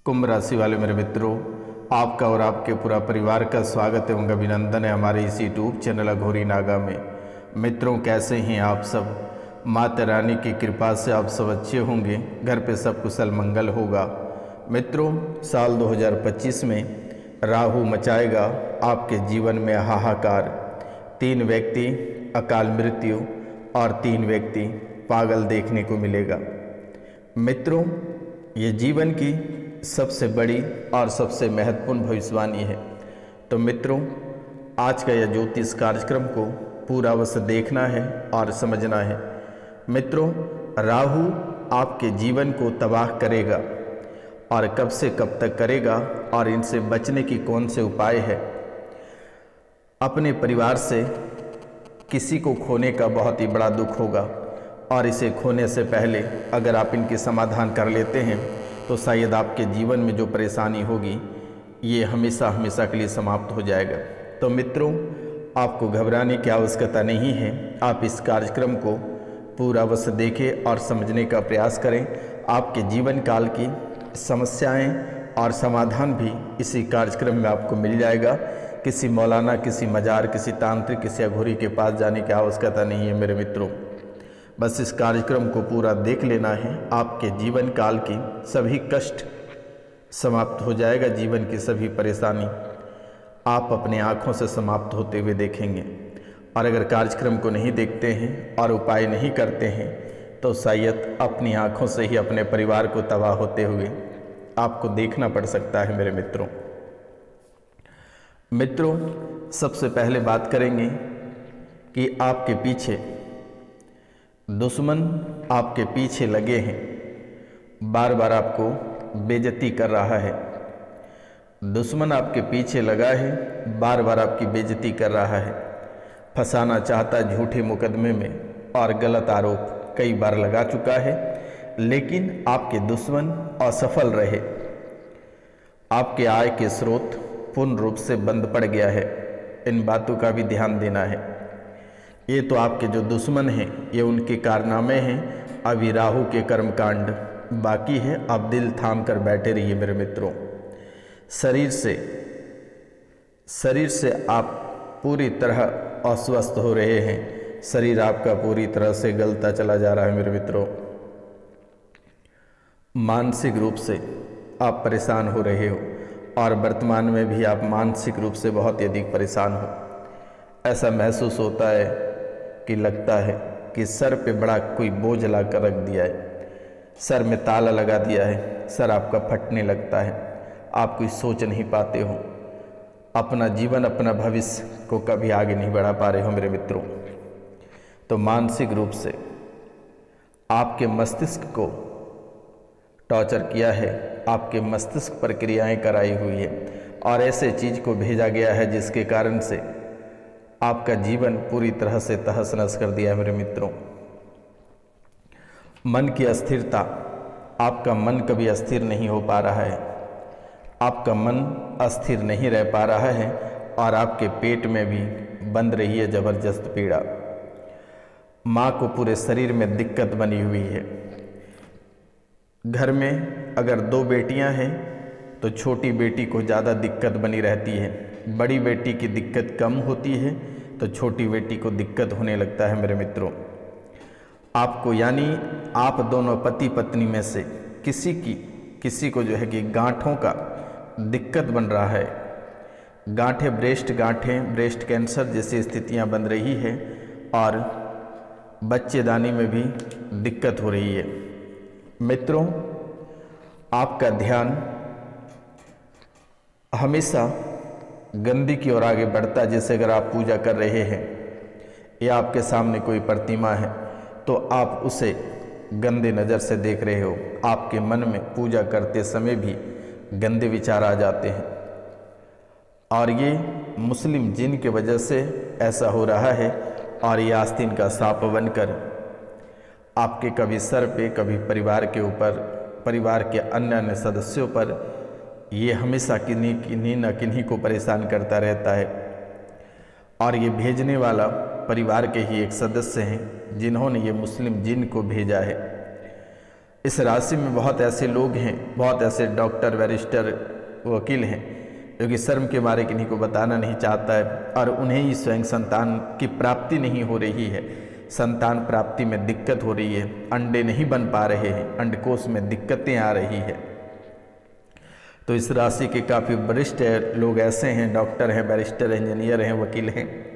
कुंभ राशि वाले मेरे मित्रों, आपका और आपके पूरा परिवार का स्वागत एवं अभिनंदन है हमारे इस यूट्यूब चैनल अघोरी नागा में। मित्रों, कैसे हैं आप सब? माता रानी की कृपा से आप सब अच्छे होंगे, घर पे सब कुशल मंगल होगा। मित्रों, साल 2025 में राहु मचाएगा आपके जीवन में हाहाकार। 3 व्यक्ति अकाल मृत्यु और 3 व्यक्ति पागल देखने को मिलेगा। मित्रों, ये जीवन की सबसे बड़ी और सबसे महत्वपूर्ण भविष्यवाणी है। तो मित्रों, आज का यह ज्योतिष कार्यक्रम को पूरा अवश्य देखना है और समझना है। मित्रों, राहु आपके जीवन को तबाह करेगा और कब से कब तक करेगा और इनसे बचने की कौन से उपाय है। अपने परिवार से किसी को खोने का बहुत ही बड़ा दुख होगा और इसे खोने से पहले अगर आप इनके समाधान कर लेते हैं तो शायद आपके जीवन में जो परेशानी होगी ये हमेशा हमेशा के लिए समाप्त हो जाएगा। तो मित्रों, आपको घबराने की आवश्यकता नहीं है। आप इस कार्यक्रम को पूरा अवश्य देखें और समझने का प्रयास करें। आपके जीवन काल की समस्याएं और समाधान भी इसी कार्यक्रम में आपको मिल जाएगा। किसी मौलाना, किसी मजार, किसी तांत्रिक, किसी अघोरी के पास जाने की आवश्यकता नहीं है मेरे मित्रों। बस इस कार्यक्रम को पूरा देख लेना है। आपके जीवन काल की सभी कष्ट समाप्त हो जाएगा। जीवन की सभी परेशानी आप अपने आँखों से समाप्त होते हुए देखेंगे। और अगर कार्यक्रम को नहीं देखते हैं और उपाय नहीं करते हैं तो शायद अपनी आँखों से ही अपने परिवार को तबाह होते हुए आपको देखना पड़ सकता है मेरे मित्रों। मित्रों, सबसे पहले बात करेंगे कि आपके पीछे दुश्मन आपके पीछे लगे हैं, बार बार आपको बेइज्जती कर रहा है। दुश्मन आपके पीछे लगा है, बार बार आपकी बेइज्जती कर रहा है, फंसाना चाहता है झूठे मुकदमे में और गलत आरोप कई बार लगा चुका है, लेकिन आपके दुश्मन असफल रहे। आपके आय के स्रोत पूर्ण रूप से बंद पड़ गया है। इन बातों का भी ध्यान देना है। ये तो आपके जो दुश्मन हैं ये उनके कारनामे हैं, अभी राहु के कर्मकांड बाकी है। आप दिल थाम कर बैठे रहिए मेरे मित्रों। शरीर से आप पूरी तरह अस्वस्थ हो रहे हैं। शरीर आपका पूरी तरह से गलता चला जा रहा है मेरे मित्रों। मानसिक रूप से आप परेशान हो रहे हो और वर्तमान में भी आप मानसिक रूप से बहुत ही अधिक परेशान हो। ऐसा महसूस होता है कि लगता है कि सर पे बड़ा कोई बोझ ला कर रख दिया है, सर में ताला लगा दिया है, सर आपका फटने लगता है, आप कुछ सोच नहीं पाते हो, अपना जीवन, अपना भविष्य को कभी आगे नहीं बढ़ा पा रहे हो मेरे मित्रों। तो मानसिक रूप से आपके मस्तिष्क को टॉर्चर किया है, आपके मस्तिष्क पर क्रियाएं कराई हुई है और ऐसे चीज को भेजा गया है जिसके कारण से आपका जीवन पूरी तरह से तहस नहस कर दिया है मेरे मित्रों। मन की अस्थिरता, आपका मन कभी अस्थिर नहीं हो पा रहा है, आपका मन अस्थिर नहीं रह पा रहा है और आपके पेट में भी बंध रही है जबरदस्त पीड़ा। माँ को पूरे शरीर में दिक्कत बनी हुई है। घर में अगर 2 बेटियां हैं तो छोटी बेटी को ज़्यादा दिक्कत बनी रहती है, बड़ी बेटी की दिक्कत कम होती है तो छोटी बेटी को दिक्कत होने लगता है मेरे मित्रों। आपको यानी आप दोनों पति पत्नी में से किसी को जो है कि गांठों का दिक्कत बन रहा है। गांठें, ब्रेस्ट कैंसर जैसी स्थितियां बन रही है और बच्चेदानी में भी दिक्कत हो रही है। मित्रों, आपका ध्यान हमेशा गंदी की ओर आगे बढ़ता है। जैसे अगर आप पूजा कर रहे हैं या आपके सामने कोई प्रतिमा है तो आप उसे गंदे नज़र से देख रहे हो। आपके मन में पूजा करते समय भी गंदे विचार आ जाते हैं और ये मुस्लिम जिन की वजह से ऐसा हो रहा है। और ये आस्तीन का सांप बनकर आपके कभी सर पे, कभी परिवार के ऊपर, परिवार के अन्य सदस्यों पर ये हमेशा किन्हीं न किन्हीं को परेशान करता रहता है। और ये भेजने वाला परिवार के ही एक सदस्य हैं जिन्होंने ये मुस्लिम जिन को भेजा है। इस राशि में बहुत ऐसे लोग हैं, बहुत ऐसे डॉक्टर, बैरिस्टर, वकील हैं जो कि शर्म के मारे किन्हीं को बताना नहीं चाहता है और उन्हें ही स्वयं संतान की प्राप्ति नहीं हो रही है, संतान प्राप्ति में दिक्कत हो रही है, अंडे नहीं बन पा रहे हैं, अंडकोश में दिक्कतें आ रही है। तो इस राशि के काफ़ी वरिष्ठ लोग ऐसे हैं, डॉक्टर हैं, बैरिस्टर, इंजीनियर हैं, वकील हैं,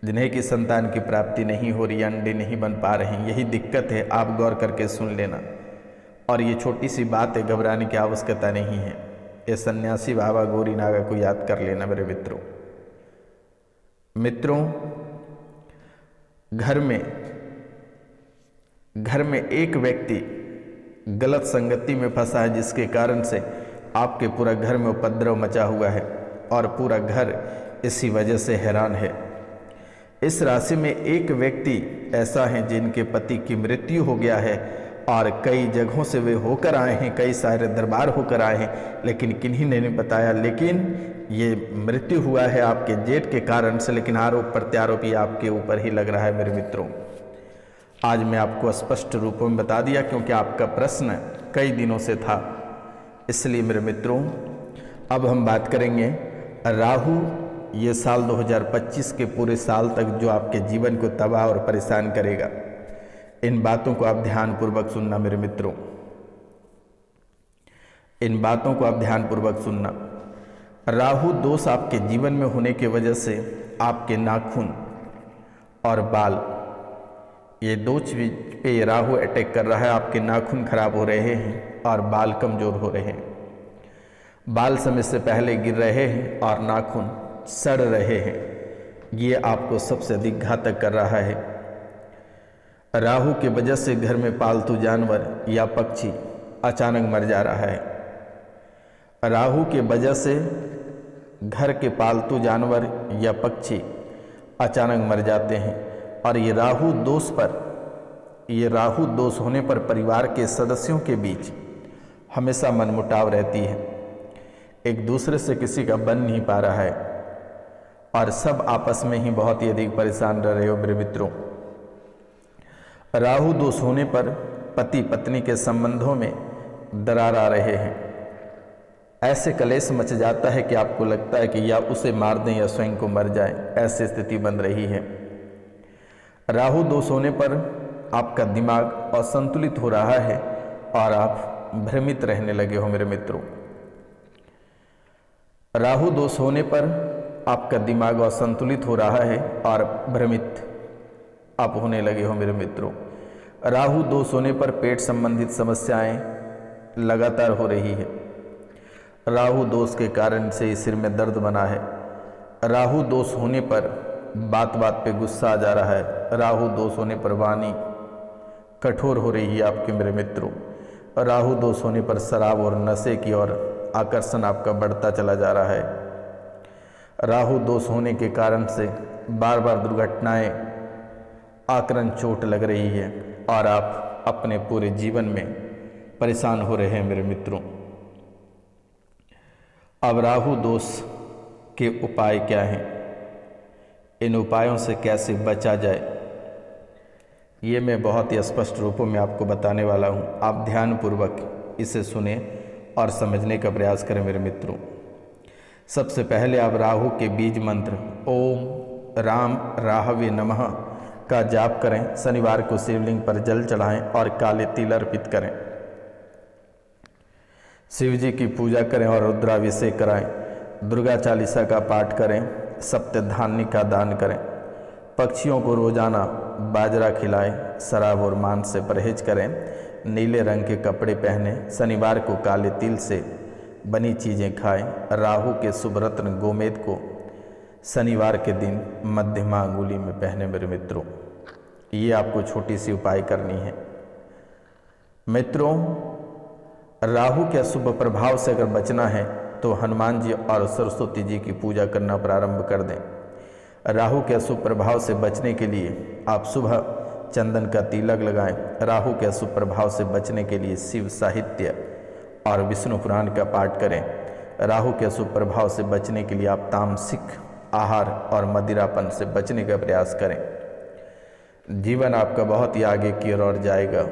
जिन्हें कि संतान की प्राप्ति नहीं हो रही, अंडे नहीं बन पा रहे हैं। यही दिक्कत है, आप गौर करके सुन लेना। और ये छोटी सी बात है, घबराने की आवश्यकता नहीं है। ये सन्यासी बाबा गौरी नागा को याद कर लेना मेरे मित्रों। घर में एक व्यक्ति गलत संगति में फंसा है, जिसके कारण से आपके पूरा घर में उपद्रव मचा हुआ है और पूरा घर इसी वजह से हैरान है। इस राशि में एक व्यक्ति ऐसा है जिनके पति की मृत्यु हो गया है और कई जगहों से वे होकर आए हैं, कई सारे दरबार होकर आए हैं, लेकिन किन्हीं ने नहीं बताया। लेकिन ये मृत्यु हुआ है आपके जेठ के कारण से, लेकिन आरोप प्रत्यारोप ये आपके ऊपर ही लग रहा है मेरे मित्रों। आज मैं आपको स्पष्ट रूप में बता दिया, क्योंकि आपका प्रश्न कई दिनों से था, इसलिए मेरे मित्रों अब हम बात करेंगे राहु ये साल 2025 के पूरे साल तक जो आपके जीवन को तबाह और परेशान करेगा। इन बातों को आप ध्यानपूर्वक सुनना मेरे मित्रों, इन बातों को आप ध्यानपूर्वक सुनना। राहु दोष आपके जीवन में होने की वजह से आपके नाखून और बाल, ये दो चीज पे राहु अटैक कर रहा है। आपके नाखून खराब हो रहे हैं और बाल कमजोर हो रहे हैं, बाल समय से पहले गिर रहे हैं और नाखून सड़ रहे हैं। ये आपको सबसे अधिक घातक कर रहा है। राहु के वजह से घर में पालतू जानवर या पक्षी अचानक मर जा रहा है। राहु के वजह से घर के पालतू जानवर या पक्षी अचानक मर जाते हैं। और ये राहु दोष होने पर परिवार के सदस्यों के बीच हमेशा मनमुटाव रहती है, एक दूसरे से किसी का बन नहीं पा रहा है और सब आपस में ही बहुत ही अधिक परेशान रह रहे हो मेरे मित्रों। राहु दोष होने पर पति पत्नी के संबंधों में दरार आ रहे हैं। ऐसे कलेश मच जाता है कि आपको लगता है कि या उसे मार दें या स्वयं को मर जाए, ऐसी स्थिति बन रही है। राहु दोष होने पर आपका दिमाग असंतुलित हो रहा है और आप भ्रमित रहने लगे हो मेरे मित्रों। राहु दोष होने पर आपका दिमाग असंतुलित हो रहा है और भ्रमित आप होने लगे हो मेरे मित्रों। राहु दोष होने पर पेट संबंधित समस्याएं लगातार हो रही है। राहु दोष के कारण से सिर में दर्द बना है। राहु दोष होने पर बात बात पे गुस्सा आ जा रहा है। राहु दोष होने पर वाणी कठोर हो रही है आपके मेरे मित्रों। राहु दोष होने पर शराब और नशे की ओर आकर्षण आपका बढ़ता चला जा रहा है। राहु दोष होने के कारण से बार बार दुर्घटनाएं, आकरण, चोट लग रही है और आप अपने पूरे जीवन में परेशान हो रहे हैं मेरे मित्रों। अब राहु दोष के उपाय क्या हैं, इन उपायों से कैसे बचा जाए, ये मैं बहुत ही स्पष्ट रूपों में आपको बताने वाला हूँ। आप ध्यानपूर्वक इसे सुने और समझने का प्रयास करें मेरे मित्रों। सबसे पहले आप राहु के बीज मंत्र ओम राम राहवे नमः का जाप करें। शनिवार को शिवलिंग पर जल चढ़ाएं और काले तिल अर्पित करें। शिव जी की पूजा करें और रुद्राभिषेक कराएं। दुर्गा चालीसा का पाठ करें। सप्तधान्य का दान करें। पक्षियों को रोजाना बाजरा खिलाएं। शराब और मांस से परहेज करें। नीले रंग के कपड़े पहने। शनिवार को काले तिल से बनी चीज़ें खाएं। राहु के शुभ रत्न गोमेद को शनिवार के दिन मध्यमा अंगुली में पहने मेरे मित्रों। ये आपको छोटी सी उपाय करनी है मित्रों। राहु के अशुभ प्रभाव से अगर बचना है तो हनुमान जी और सरस्वती जी की पूजा करना प्रारंभ कर दें। राहु के अशुभ प्रभाव से बचने के लिए आप सुबह चंदन का तिलक लगाएं। राहु के अशुभ प्रभाव से बचने के लिए शिव साहित्य और विष्णु पुराण का पाठ करें। राहु के अशुभ प्रभाव से बचने के लिए आप तामसिक आहार और मदिरापन से बचने का प्रयास करें। जीवन आपका बहुत ही आगे की ओर जाएगा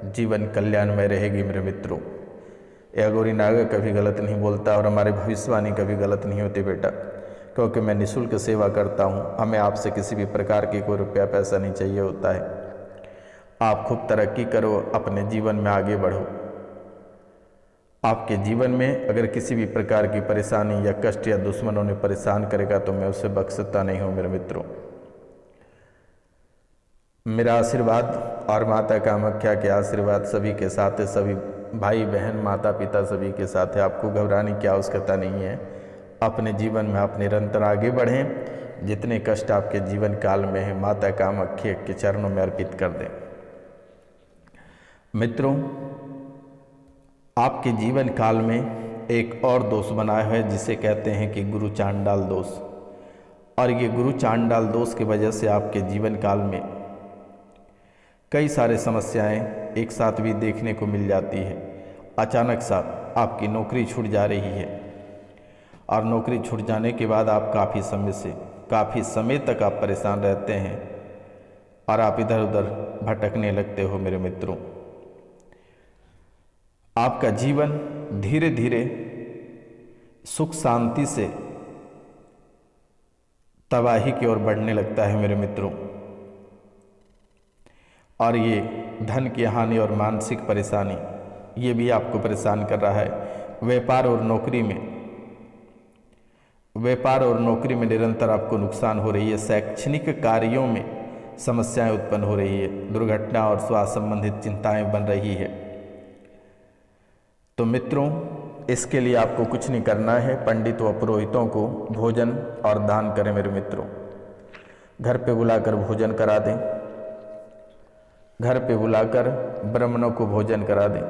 जीवन कल्याणमय रहेगी मेरे मित्रों। ये अघोरी नागा कभी गलत नहीं बोलता और हमारी भविष्यवाणी कभी गलत नहीं होती बेटा, क्योंकि मैं निःशुल्क सेवा करता हूँ। हमें आपसे किसी भी प्रकार की कोई रुपया पैसा नहीं चाहिए होता है। आप खूब तरक्की करो, अपने जीवन में आगे बढ़ो। आपके जीवन में अगर किसी भी प्रकार की परेशानी या कष्ट या दुश्मनों ने परेशान करेगा तो मैं उसे बख्शता नहीं हूँ मेरे मित्रों। मेरा आशीर्वाद और माता कामाख्या के आशीर्वाद सभी के साथ है, सभी भाई बहन माता पिता सभी के साथ है। आपको घबराने की आवश्यकता नहीं है। अपने जीवन में आप निरंतर आगे बढ़ें। जितने कष्ट आपके जीवन काल में है माता कामाख्या के चरणों में अर्पित कर दें। मित्रों, आपके जीवन काल में एक और दोष बना है जिसे कहते हैं कि गुरु चांडाल दोष। और ये गुरु चांडाल दोष की वजह से आपके जीवन काल में कई सारे समस्याएं एक साथ भी देखने को मिल जाती है। अचानक सा आपकी नौकरी छूट जा रही है और नौकरी छूट जाने के बाद आप काफ़ी समय तक आप परेशान रहते हैं और आप इधर उधर भटकने लगते हो मेरे मित्रों। आपका जीवन धीरे धीरे सुख शांति से तबाही की ओर बढ़ने लगता है मेरे मित्रों। और ये धन की हानि और मानसिक परेशानी ये भी आपको परेशान कर रहा है। व्यापार और नौकरी में निरंतर आपको नुकसान हो रही है। शैक्षणिक कार्यों में समस्याएं उत्पन्न हो रही है। दुर्घटना और स्वास्थ्य संबंधित चिंताएं बन रही है। तो मित्रों, इसके लिए आपको कुछ नहीं करना है। पंडित व पुरोहितों को भोजन और दान करें मेरे मित्रों। घर पे बुलाकर भोजन करा दें। घर पे बुलाकर ब्राह्मणों को भोजन करा दें।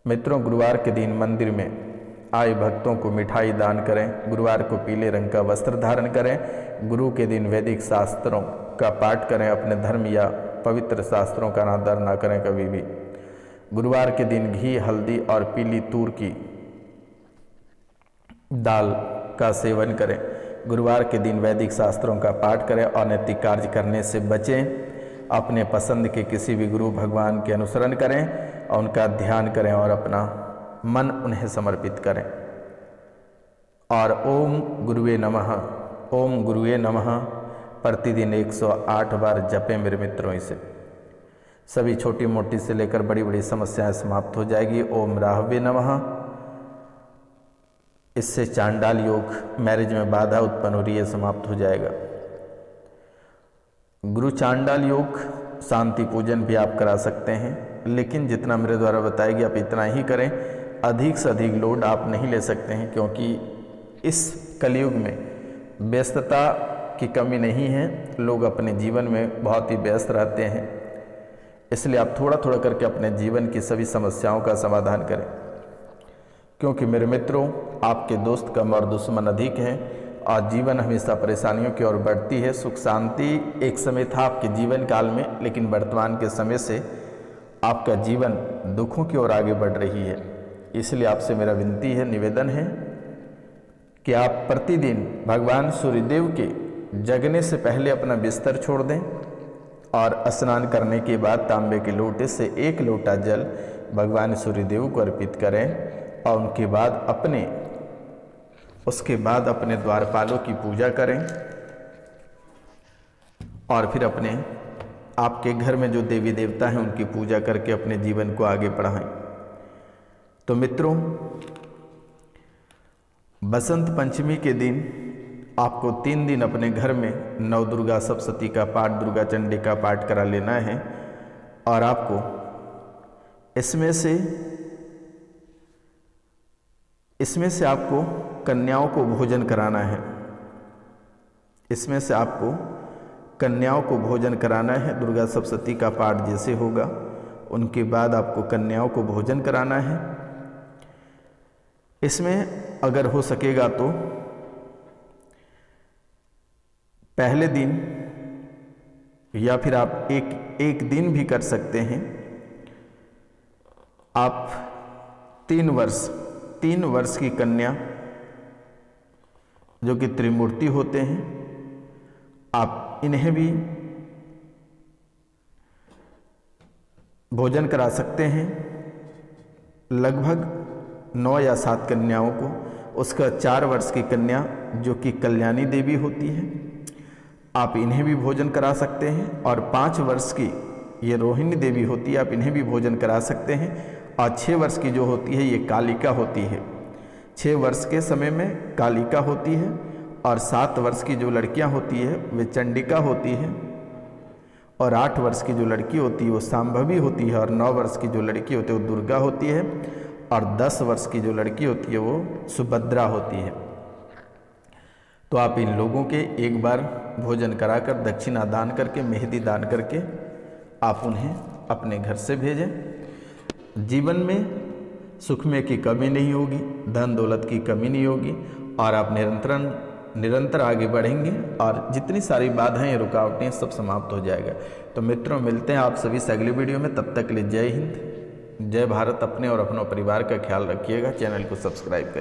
मित्रों, गुरुवार के दिन मंदिर में आए भक्तों को मिठाई दान करें। गुरुवार को पीले रंग का वस्त्र धारण करें। गुरु के दिन वैदिक शास्त्रों का पाठ करें। अपने धर्म या पवित्र शास्त्रों का अनादर ना करें कभी भी। गुरुवार के दिन घी, हल्दी और पीली तूर की दाल का सेवन करें। गुरुवार के दिन वैदिक शास्त्रों का पाठ करें। अनैतिक कार्य करने से बचें। अपने पसंद के किसी भी गुरु भगवान के अनुसरण करें और उनका ध्यान करें और अपना मन उन्हें समर्पित करें। और ओम गुरुवे नमः, ओम गुरुवे नमः प्रतिदिन 108 बार जपें मेरे मित्रों। इसे सभी छोटी मोटी से लेकर बड़ी बड़ी समस्याएं समाप्त हो जाएगी। ओम राहवे नमः। इससे चांडाल योग, मैरिज में बाधा उत्पन्न हो रही है, समाप्त हो जाएगा। गुरु चांडाल योग शांति पूजन भी आप करा सकते हैं, लेकिन जितना मेरे द्वारा बताया गया आप इतना ही करें। अधिक से अधिक लोड आप नहीं ले सकते हैं, क्योंकि इस कलयुग में व्यस्तता की कमी नहीं है। लोग अपने जीवन में बहुत ही व्यस्त रहते हैं, इसलिए आप थोड़ा थोड़ा करके अपने जीवन की सभी समस्याओं का समाधान करें। क्योंकि मेरे मित्रों, आपके दोस्त कम और दुश्मन अधिक हैं और जीवन हमेशा परेशानियों की ओर बढ़ती है। सुख शांति एक समय था आपके जीवन काल में, लेकिन वर्तमान के समय से आपका जीवन दुखों की ओर आगे बढ़ रही है। इसलिए आपसे मेरा विनती है, निवेदन है कि आप प्रतिदिन भगवान सूर्यदेव के जगने से पहले अपना बिस्तर छोड़ दें और स्नान करने के बाद तांबे के लोटे से 1 लोटा जल भगवान सूर्यदेव को अर्पित करें और उसके बाद अपने द्वारपालों की पूजा करें और फिर आपके घर में जो देवी देवता हैं उनकी पूजा करके अपने जीवन को आगे बढ़ाएं। तो मित्रों, बसंत पंचमी के दिन आपको 3 दिन अपने घर में नव दुर्गा सप्तशती का पाठ, दुर्गा चंडी का पाठ करा लेना है। और आपको इसमें से आपको कन्याओं को भोजन कराना है। इसमें से आपको कन्याओं को भोजन कराना है। दुर्गा सप्तशती का पाठ जैसे होगा उनके बाद आपको कन्याओं को भोजन कराना है। इसमें अगर हो सकेगा तो पहले दिन या फिर आप एक दिन भी कर सकते हैं। आप 3 वर्ष की कन्या जो कि त्रिमूर्ति होते हैं, आप इन्हें भी भोजन करा सकते हैं लगभग 9 या 7 कन्याओं को। उसका 4 वर्ष की कन्या जो कि कल्याणी देवी होती है, आप इन्हें भी भोजन करा सकते हैं। और 5 वर्ष की ये रोहिणी देवी होती है, आप इन्हें भी भोजन करा सकते हैं। और 6 वर्ष की जो होती है ये कालिका होती है। 6 वर्ष के समय में कालिका होती है। और 7 वर्ष की जो लड़कियां होती है वे चंडिका होती है। और 8 वर्ष की जो लड़की होती है वो सांभवी होती है। और 9 वर्ष की जो लड़की होती है वो दुर्गा होती है। और 10 वर्ष की जो लड़की होती है वो सुभद्रा होती है। तो आप इन लोगों के एक बार भोजन कराकर, दक्षिणा दान करके, मेहंदी दान करके आप उन्हें अपने घर से भेजें। जीवन में सुख में की कमी नहीं होगी, धन दौलत की कमी नहीं होगी और आप निरंतर आगे बढ़ेंगे और जितनी सारी बाधाएं, रुकावटें सब समाप्त हो जाएगा। तो मित्रों, मिलते हैं आप सभी से अगली वीडियो में। तब तक के लिए जय हिंद, जय भारत। अपने और अपनों परिवार का ख्याल रखिएगा। चैनल को सब्सक्राइब करें।